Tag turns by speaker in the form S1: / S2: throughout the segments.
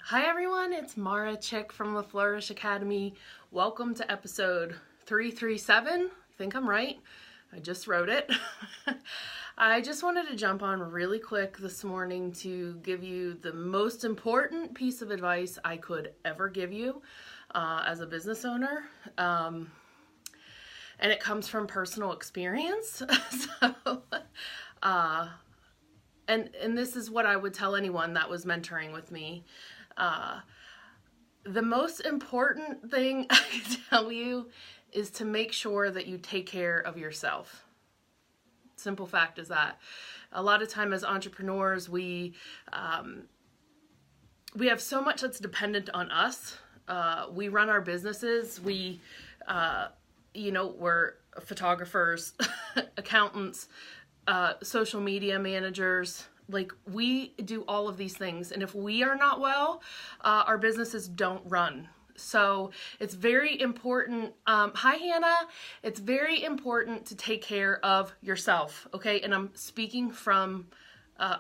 S1: Hi everyone, it's Mara Chick from the Flourish.Academy. Welcome to episode 337. I think I'm right. I just wrote it. I just wanted to jump on really quick this morning to give you the most important piece of advice I could ever give you as a business owner. And it comes from personal experience. And this is what I would tell anyone that was mentoring with me. The most important thing I can tell you is to make sure that you take care of yourself. Simple fact is that a lot of time as entrepreneurs, we have so much that's dependent on us. We run our businesses. We're photographers, accountants, social media managers. Like, we do all of these things, and if we are not well, our businesses don't run. So it's very important. Hi, Hannah. It's very important to take care of yourself, okay? And I'm speaking from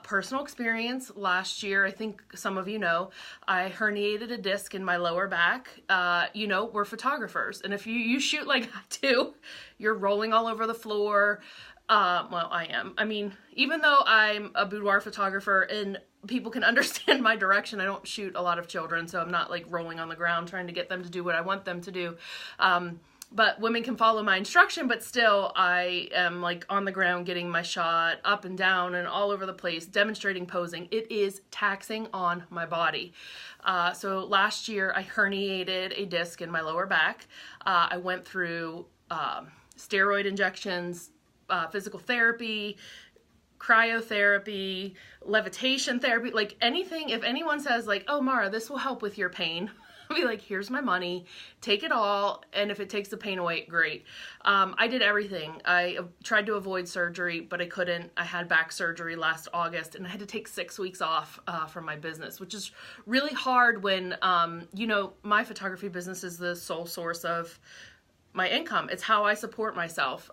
S1: personal experience. Last year, I think some of you know, I herniated a disc in my lower back. We're photographers, and if you shoot like I do, you're rolling all over the floor. Well, I am. I mean, even though I'm a boudoir photographer and people can understand my direction, I don't shoot a lot of children, so I'm not like rolling on the ground trying to get them to do what I want them to do. But women can follow my instruction, but still I am like on the ground getting my shot up and down and all over the place, demonstrating posing. It is taxing on my body. So last year I herniated a disc in my lower back. I went through steroid injections, physical therapy, cryotherapy, levitation therapy, like anything. If anyone says like, oh, Mara, this will help with your pain, I'll be like, here's my money, take it all. And if it takes the pain away, great. I did everything. I tried to avoid surgery, but I couldn't. I had back surgery last August, and I had to take 6 weeks off from my business, which is really hard when, my photography business is the sole source of my income. It's how I support myself.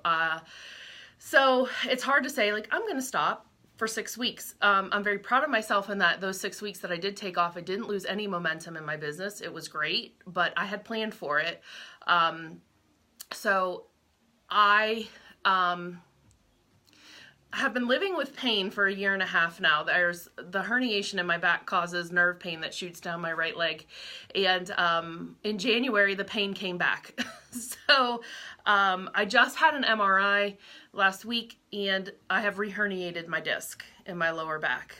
S1: So it's hard to say, like, I'm going to stop for 6 weeks. I'm very proud of myself in that those 6 weeks that I did take off, I didn't lose any momentum in my business. It was great, but I had planned for it. So I have been living with pain for 1.5 years now. There's the herniation in my back causes nerve pain that shoots down my right leg. And in January, the pain came back. So I just had an MRI last week, and I have re-herniated my disc in my lower back.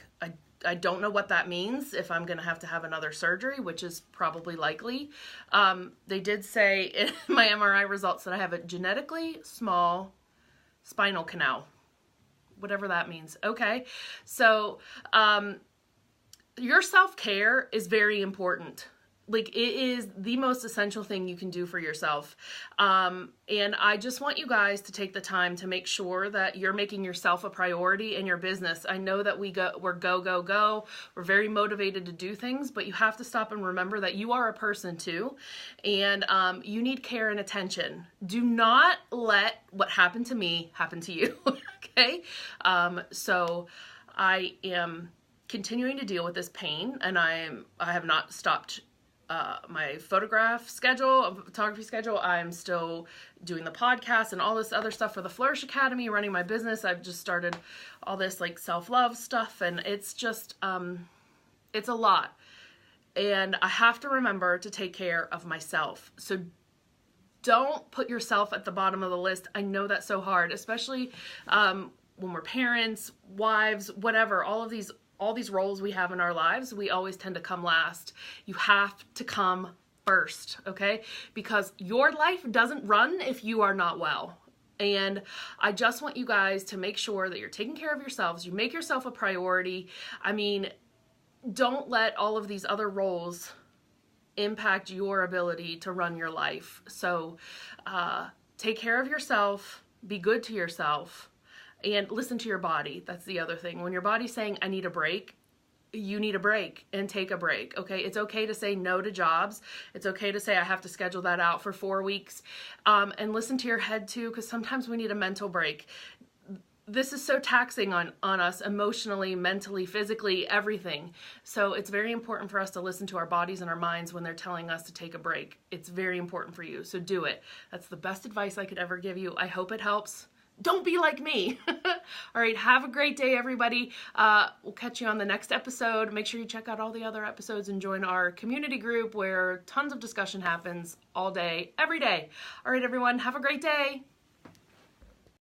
S1: I don't know what that means, if I'm going to have another surgery, which is probably likely. They did say in my MRI results that I have a genetically small spinal canal, whatever that means. Okay. So your self-care is very important. Like, it is the most essential thing you can do for yourself. And I just want you guys to take the time to make sure that you're making yourself a priority in your business. I know that we're go. We're very motivated to do things, but you have to stop and remember that you are a person too. And you need care and attention. Do not let what happened to me happen to you. Okay? So I am continuing to deal with this pain, and I have not stopped my photography schedule. I'm still doing the podcast and all this other stuff for the Flourish Academy, running my business. I've just started all this like self-love stuff, and it's just, it's a lot. And I have to remember to take care of myself. So don't put yourself at the bottom of the list. I know that's so hard, especially when we're parents, wives, whatever, all these roles we have in our lives, we always tend to come last. You have to come first, okay? Because your life doesn't run if you are not well. And I just want you guys to make sure that you're taking care of yourselves. You make yourself a priority. I mean, don't let all of these other roles impact your ability to run your life. So take care of yourself, be good to yourself, and listen to your body. That's the other thing. When your body's saying, I need a break, you need a break, and take a break, okay? It's okay to say no to jobs. It's okay to say, I have to schedule that out for 4 weeks. And listen to your head too, because sometimes we need a mental break. this is so taxing on us emotionally, mentally, physically, everything. So it's very important for us to listen to our bodies and our minds when they're telling us to take a break. It's very important for you. So do it. That's the best advice I could ever give you. I hope it helps. Don't be like me. All right, have a great day, everybody. We'll catch you on the next episode. Make sure you check out all the other episodes and join our community group where tons of discussion happens all day, every day. All right, everyone, have a great day.